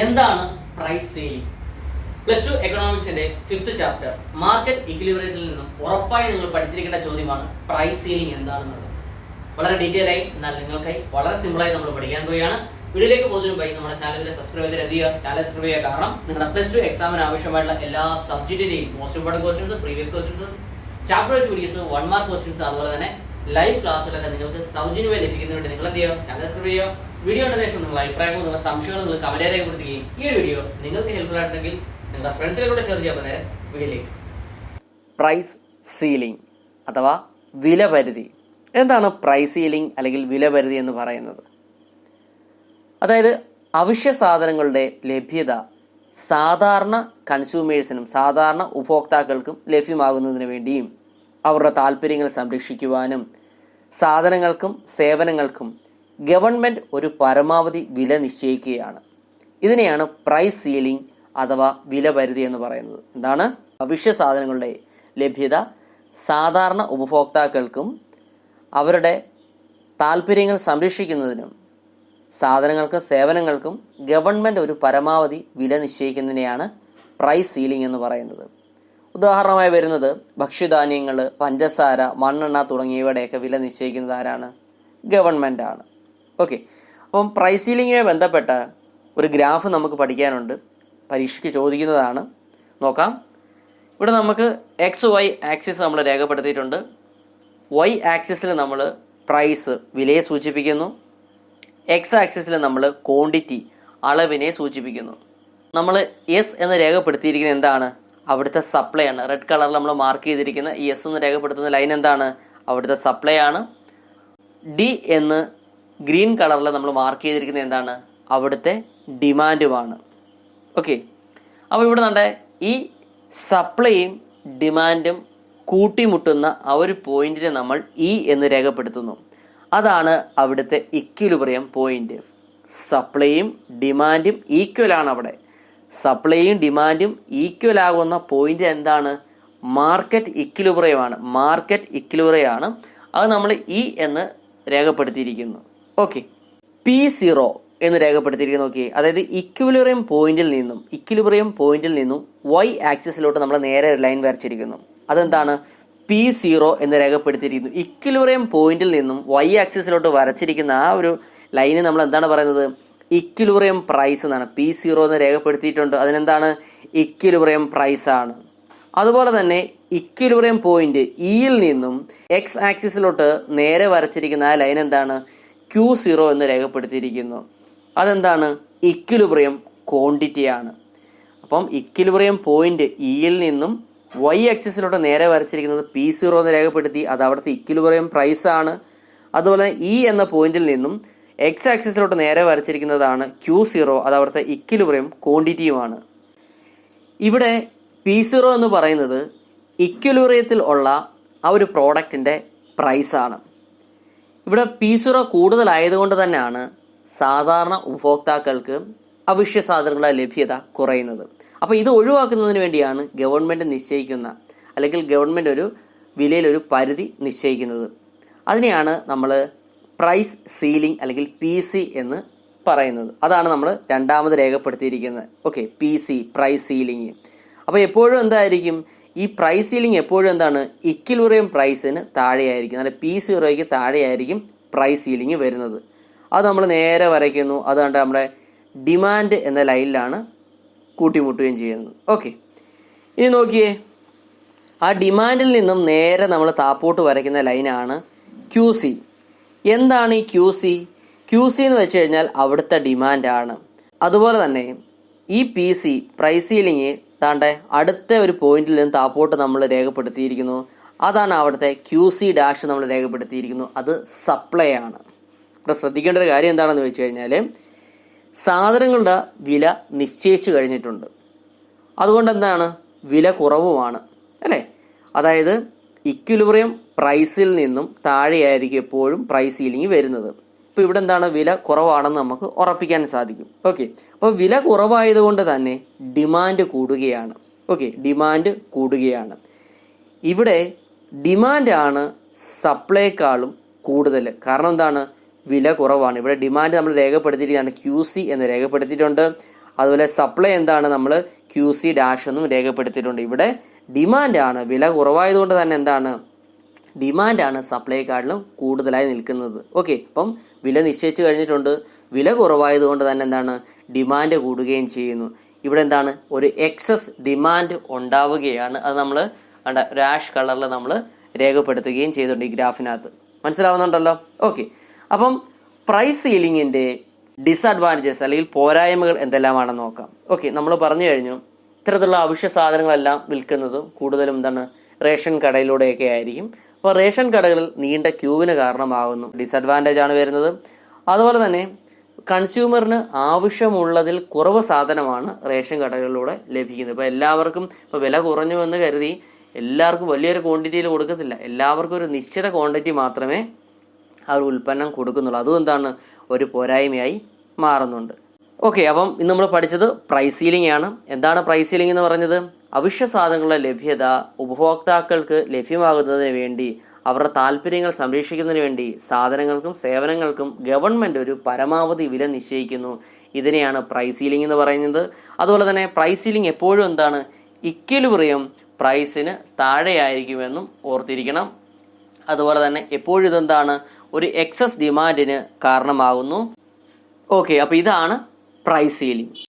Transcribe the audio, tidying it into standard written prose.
എന്താണ് price ceiling? Plus 2 എക്കണോമിക്സിന്റെ 5th chapter market ഇക്വിലിബ്രിയത്തിൽ നിന്നും ഉറപ്പായി നിങ്ങൾ പഠിച്ചിരിക്കേണ്ട ചോദ്യമാണ് പ്രൈസ് സീലിംഗ് എന്താണെന്നുള്ളത്. വളരെ ഡീറ്റെയിൽ ആയി, എന്നാൽ നിങ്ങൾക്കായി വളരെ സിമ്പിളായി നമ്മൾ പഠിക്കാൻ പോവുകയാണ്. വീഡിയോയിലേക്ക് പോകുന്നതിന് മുമ്പായി നമ്മുടെ ചാനലിൽ സബ്സ്ക്രൈബ് ചെയ്ത് ചാനൽ സബ്സ്ക്രൈബ് ചെയ്യുക. കാരണം നിങ്ങളുടെ പ്ലസ് 2 എക്സാമിന് ആവശ്യമായിട്ടുള്ള എല്ലാ സബ്ജക്റ്റിന്റെയും most important questions, previous questions, chapters videos, 1 mark questions, അതുപോലെ തന്നെ ലൈവ് ക്ലാസ്സുകളൊക്കെ നിങ്ങൾക്ക് സൗജന്യമായി ലഭിക്കുന്നതിന് നിങ്ങൾ എന്ത് ചെയ്യുക? ചാനൽ സബ്സ്ക്രൈബ് ചെയ്യുക. വീഡിയോ കണ്ടതിന് ശേഷം നിങ്ങൾ അഭിപ്രായങ്ങൾ, നിങ്ങളുടെ സംശയങ്ങൾ നിങ്ങൾ കമന്റ് രേഖപ്പെടുത്തുകയും ഈ ഒരു വീഡിയോ നിങ്ങൾക്ക് ഹെൽപ്ഫുൾ ആയിട്ടുണ്ടെങ്കിൽ നിങ്ങളുടെ ഫ്രണ്ട്സിലൂടെ ഷെയർ ചെയ്യാൻ നേരെ വീഡിയോയിലേക്ക്. പ്രൈസ് സീലിംഗ് അഥവാ വിലപരിധി. എന്താണ് പ്രൈസ് സീലിംഗ് അല്ലെങ്കിൽ വിലപരിധി എന്ന് പറയുന്നത്? അതായത് അവശ്യ സാധനങ്ങളുടെ ലഭ്യത സാധാരണ കൺസ്യൂമേഴ്സിനും സാധാരണ ഉപഭോക്താക്കൾക്കും ലഭ്യമാകുന്നതിന് വേണ്ടിയും അവരുടെ താല്പര്യങ്ങൾ സംരക്ഷിക്കുവാനും സാധനങ്ങൾക്കും സേവനങ്ങൾക്കും ഗവൺമെൻറ് ഒരു പരമാവധി വില നിശ്ചയിക്കുകയാണ്. ഇതിനെയാണ് പ്രൈസ് സീലിംഗ് അഥവാ വിലപരിധി എന്ന് പറയുന്നത്. എന്താണ്? അവശ്യ സാധനങ്ങളുടെ ലഭ്യത സാധാരണ ഉപഭോക്താക്കൾക്കും അവരുടെ താല്പര്യങ്ങൾ സംരക്ഷിക്കുന്നതിനും സാധനങ്ങൾക്കും സേവനങ്ങൾക്കും ഗവൺമെൻറ് ഒരു പരമാവധി വില നിശ്ചയിക്കുന്നതിനെയാണ് പ്രൈസ് സീലിംഗ് എന്ന് പറയുന്നത്. ഉദാഹരണമായി വരുന്നത് ഭക്ഷ്യധാന്യങ്ങൾ, പഞ്ചസാര, മണ്ണെണ്ണ തുടങ്ങിയവയുടെയൊക്കെ വില നിശ്ചയിക്കുന്നത് ആരാണ്? ഗവൺമെൻറ് ആണ്. ഓക്കെ, അപ്പം പ്രൈസ് സീലിംഗുമായി ബന്ധപ്പെട്ട ഒരു ഗ്രാഫ് നമുക്ക് പഠിക്കാനുണ്ട്. പരീക്ഷയ്ക്ക് ചോദിക്കുന്നതാണ്. നോക്കാം. ഇവിടെ നമുക്ക് എക്സ് വൈ ആക്സിസ് നമ്മൾ രേഖപ്പെടുത്തിയിട്ടുണ്ട്. വൈ ആക്സിസിൽ നമ്മൾ പ്രൈസ് വിലയെ സൂചിപ്പിക്കുന്നു. എക്സ് ആക്സിസിൽ നമ്മൾ ക്വാണ്ടിറ്റി അളവിനെ സൂചിപ്പിക്കുന്നു. നമ്മൾ എസ് എന്ന് രേഖപ്പെടുത്തിയിരിക്കുന്നത് എന്താണ്? അവിടുത്തെ സപ്ലൈ ആണ്. റെഡ് കളറിൽ നമ്മൾ മാർക്ക് ചെയ്തിരിക്കുന്ന ഈ എസ് എന്ന് രേഖപ്പെടുത്തുന്ന ലൈൻ എന്താണ്? അവിടുത്തെ സപ്ലൈ ആണ്. ഡി എന്ന് ഗ്രീൻ കളറിൽ നമ്മൾ മാർക്ക് ചെയ്തിരിക്കുന്നത് എന്താണ്? അവിടുത്തെ ഡിമാൻഡുമാണ്. ഓക്കെ, അപ്പോൾ ഇവിടെ നമ്മുടെ ഈ സപ്ലൈയും ഡിമാൻഡും കൂട്ടിമുട്ടുന്ന ആ ഒരു പോയിന്റിനെ നമ്മൾ ഇ എന്ന് രേഖപ്പെടുത്തുന്നു. അതാണ് അവിടുത്തെ ഇക്വിലിബ്രിയം പോയിന്റ്. സപ്ലൈയും ഡിമാൻഡും ഈക്വലാണ്. അവിടെ സപ്ലൈയും ഡിമാൻഡും ഈക്വൽ ആകുന്ന പോയിന്റ് എന്താണ്? മാർക്കറ്റ് ഇക്വിലിബ്രിയമാണ്. മാർക്കറ്റ് ഇക്വിലിബ്രിയമാണ്. അത് നമ്മൾ ഇ എന്ന് രേഖപ്പെടുത്തിയിരിക്കുന്നു. ഓക്കെ, P0 എന്ന് രേഖപ്പെടുത്തിയിരിക്കുന്നു. നോക്കി, അതായത് ഇക്വിലിബ്രിയം പോയിന്റിൽ നിന്നും വൈ ആക്സിസിലോട്ട് നമ്മൾ നേരെ ഒരു ലൈൻ വരച്ചിരിക്കുന്നു. അതെന്താണ്? P0 എന്ന് രേഖപ്പെടുത്തിയിരിക്കുന്നു. ഇക്വിലിബ്രിയം പോയിന്റിൽ നിന്നും വൈ ആക്സിസിലോട്ട് വരച്ചിരിക്കുന്ന ആ ഒരു ലൈന് നമ്മൾ എന്താണ് പറയുന്നത്? ഇക്വിലിബ്രിയം പ്രൈസ് എന്നാണ്. P0 എന്ന് രേഖപ്പെടുത്തിയിട്ടുണ്ട്. അതിനെന്താണ്? ഇക്വിലിബ്രിയം പ്രൈസ് ആണ്. അതുപോലെ തന്നെ ഇക്വിലിബ്രിയം പോയിന്റ് ഇയിൽ നിന്നും എക്സ് ആക്സിസിലോട്ട് നേരെ വരച്ചിരിക്കുന്ന ആ ലൈൻ എന്താണ്? Q0 എന്ന് രേഖപ്പെടുത്തിയിരിക്കുന്നു. അതെന്താണ്? ഇക്വിലിബ്രിയം ക്വാണ്ടിറ്റിയാണ്. അപ്പം ഇക്വിലിബ്രിയം പോയിന്റ് ഇയിൽ നിന്നും വൈ ആക്സിസിലോട്ട് നേരെ വരച്ചിരിക്കുന്നത് P0 എന്ന് രേഖപ്പെടുത്തി. അത് അവിടുത്തെ ഇക്വിലിബ്രിയം പ്രൈസ് ആണ്. അതുപോലെ ഇ എന്ന പോയിന്റിൽ നിന്നും എക്സ് ആക്സിസിലോട്ട് നേരെ വരച്ചിരിക്കുന്നതാണ് Q0. അത് അവിടുത്തെ ഇക്വിലിബ്രിയം ക്വാണ്ടിറ്റിയുമാണ്. ഇവിടെ P0 എന്ന് പറയുന്നത് ഇക്വിലിബ്രിയത്തിൽ ഉള്ള ആ ഒരു പ്രോഡക്റ്റിൻ്റെ പ്രൈസാണ്. ഇവിടെ P0 കൂടുതലായതുകൊണ്ട് തന്നെയാണ് സാധാരണ ഉപഭോക്താക്കൾക്ക് അവശ്യ സാധനങ്ങളുടെ ലഭ്യത കുറയുന്നത്. അപ്പോൾ ഇത് ഒഴിവാക്കുന്നതിന് വേണ്ടിയാണ് ഗവൺമെൻറ് നിശ്ചയിക്കുന്ന, അല്ലെങ്കിൽ ഗവൺമെൻറ് ഒരു വിലയിലൊരു പരിധി നിശ്ചയിക്കുന്നത്. അതിനെയാണ് നമ്മൾ പ്രൈസ് സീലിംഗ് അല്ലെങ്കിൽ PC എന്ന് പറയുന്നത്. അതാണ് നമ്മൾ രണ്ടാമത് രേഖപ്പെടുത്തിയിരിക്കുന്നത്. Okay, PC price ceiling. അപ്പോൾ എപ്പോഴും എന്തായിരിക്കും? ഈ പ്രൈസ് സീലിംഗ് എപ്പോഴും എന്താണ്? ഇക്വിലിബ്രിയം പ്രൈസിന് താഴെയായിരിക്കും. അതായത് P0യ്ക്ക് താഴെയായിരിക്കും പ്രൈസ് സീലിംഗ് വരുന്നത്. അത് നമ്മൾ നേരെ വരയ്ക്കുന്നു. അതുകൊണ്ട് നമ്മുടെ ഡിമാൻഡ് എന്ന ലൈനിലാണ് കൂട്ടിമുട്ടുകയും ചെയ്യുന്നത്. ഓക്കെ, ഇനി നോക്കിയേ, ആ ഡിമാൻഡിൽ നിന്നും നേരെ നമ്മൾ താപ്പോട്ട് വരയ്ക്കുന്ന ലൈനാണ് QC. എന്താണ് ഈ QC? QC എന്ന് വെച്ച് കഴിഞ്ഞാൽ അവിടുത്തെ ഡിമാൻഡാണ്. അതുപോലെ തന്നെ ഈ PC പ്രൈസ് സീലിംഗ് താണ്ടെ അടുത്ത ഒരു പോയിന്റിൽ നിന്ന് താപ്പോട്ട് നമ്മൾ രേഖപ്പെടുത്തിയിരിക്കുന്നു. അതാണ് അവിടുത്തെ QC ഡാഷ് നമ്മൾ രേഖപ്പെടുത്തിയിരിക്കുന്നു. അത് സപ്ലൈ ആണ്. ഇവിടെ ശ്രദ്ധിക്കേണ്ട ഒരു കാര്യം എന്താണെന്ന് വെച്ച് കഴിഞ്ഞാൽ സാധനങ്ങളുടെ വില നിശ്ചയിച്ചു കഴിഞ്ഞിട്ടുണ്ട്. അതുകൊണ്ട് എന്താണ്? വില കുറവുമാണ്, അല്ലേ? അതായത് ഇക്വിലിബ്രിയം പ്രൈസിൽ നിന്നും താഴെയായിരിക്കും എപ്പോഴും പ്രൈസ് സീലിംഗ് വരുന്നത്. ഇപ്പോൾ ഇവിടെ എന്താണ്? വില കുറവാണെന്ന് നമുക്ക് ഉറപ്പിക്കാൻ സാധിക്കും. ഓക്കെ, അപ്പോൾ വില കുറവായതുകൊണ്ട് തന്നെ ഡിമാൻഡ് കൂടുകയാണ്. ഓക്കെ, ഡിമാൻഡ് കൂടുകയാണ്. ഇവിടെ ഡിമാൻഡാണ് സപ്ലൈക്കാളും കൂടുതൽ. കാരണം എന്താണ്? വില കുറവാണ്. ഇവിടെ ഡിമാൻഡ് നമ്മൾ രേഖപ്പെടുത്തിയിരിക്കുകയാണ് QC എന്ന് രേഖപ്പെടുത്തിയിട്ടുണ്ട്. അതുപോലെ സപ്ലൈ എന്താണ്, നമ്മൾ QC ഡാഷ് എന്നും രേഖപ്പെടുത്തിയിട്ടുണ്ട്. ഇവിടെ ഡിമാൻഡാണ്, വില കുറവായതുകൊണ്ട് തന്നെ എന്താണ്, ഡിമാൻഡാണ് സപ്ലൈക്കാട്ടിലും കൂടുതലായി നിൽക്കുന്നത്. ഓക്കെ, അപ്പം വില നിശ്ചയിച്ച് കഴിഞ്ഞിട്ടുണ്ട്, വില കുറവായതുകൊണ്ട് തന്നെ എന്താണ്, ഡിമാൻഡ് കൂടുകയും ചെയ്യുന്നു. ഇവിടെ എന്താണ്, ഒരു എക്സസ് ഡിമാൻഡ് ഉണ്ടാവുകയാണ്. അത് നമ്മൾ രാഷ് കളറിൽ നമ്മൾ രേഖപ്പെടുത്തുകയും ചെയ്തിട്ടുണ്ട് ഈ ഗ്രാഫിനകത്ത്. മനസ്സിലാവുന്നുണ്ടല്ലോ? ഓക്കെ, അപ്പം പ്രൈസ് സീലിങ്ങിൻ്റെ ഡിസഡ്വാൻറ്റേജസ് അല്ലെങ്കിൽ പോരായ്മകൾ എന്തെല്ലാമാണെന്ന് നോക്കാം. ഓക്കെ, നമ്മൾ പറഞ്ഞു കഴിഞ്ഞു ഇത്തരത്തിലുള്ള അവശ്യ സാധനങ്ങളെല്ലാം വിൽക്കുന്നതും കൂടുതലും എന്താണ്, റേഷൻ കടയിലൂടെയൊക്കെ ആയിരിക്കും. അപ്പോൾ റേഷൻ കടകളിൽ നീണ്ട ക്യൂവിന് കാരണമാകുന്നു, ഡിസഡ്വാൻറ്റേജ് ആണ് വരുന്നത്. അതുപോലെ തന്നെ കൺസ്യൂമറിന് ആവശ്യമുള്ളതിൽ കുറവ് സാധനമാണ് റേഷൻ കടകളിലൂടെ ലഭിക്കുന്നത്. ഇപ്പോൾ എല്ലാവർക്കും ഇപ്പോൾ വില കുറഞ്ഞു എന്ന് കരുതി എല്ലാവർക്കും വലിയൊരു ക്വാണ്ടിറ്റിയിൽ കൊടുക്കത്തില്ല, എല്ലാവർക്കും ഒരു നിശ്ചിത ക്വാണ്ടിറ്റി മാത്രമേ ആ ഒരു ഉൽപ്പന്നം കൊടുക്കുന്നുള്ളൂ. അതും എന്താണ്, ഒരു പോരായ്മയായി മാറുന്നുണ്ട്. ഓക്കെ, അപ്പം ഇന്ന് നമ്മൾ പഠിച്ചത് പ്രൈസ് സീലിംഗ് ആണ്. എന്താണ് പ്രൈസ് സീലിംഗ് എന്ന് പറഞ്ഞത്? അവശ്യ സാധനങ്ങളുടെ ലഭ്യത ഉപഭോക്താക്കൾക്ക് ലഭ്യമാകുന്നതിന് വേണ്ടി, അവരുടെ താല്പര്യങ്ങൾ സംരക്ഷിക്കുന്നതിന് വേണ്ടി സാധനങ്ങൾക്കും സേവനങ്ങൾക്കും ഗവൺമെൻറ് ഒരു പരമാവധി വില നിശ്ചയിക്കുന്നു. ഇതിനെയാണ് പ്രൈസ് സീലിംഗ് എന്ന് പറയുന്നത്. അതുപോലെ തന്നെ പ്രൈസ് സീലിംഗ് എപ്പോഴും എന്താണ്, ഇക്വിലിബ്രിയം പ്രൈസിന് താഴെയായിരിക്കുമെന്നും ഓർത്തിരിക്കണം. അതുപോലെ തന്നെ എപ്പോഴും ഇതെന്താണ്, ഒരു എക്സസ് ഡിമാൻഡിന് കാരണമാകുന്നു. ഓക്കെ, അപ്പോൾ ഇതാണ് പ്രൈസ് സീലിംഗ്.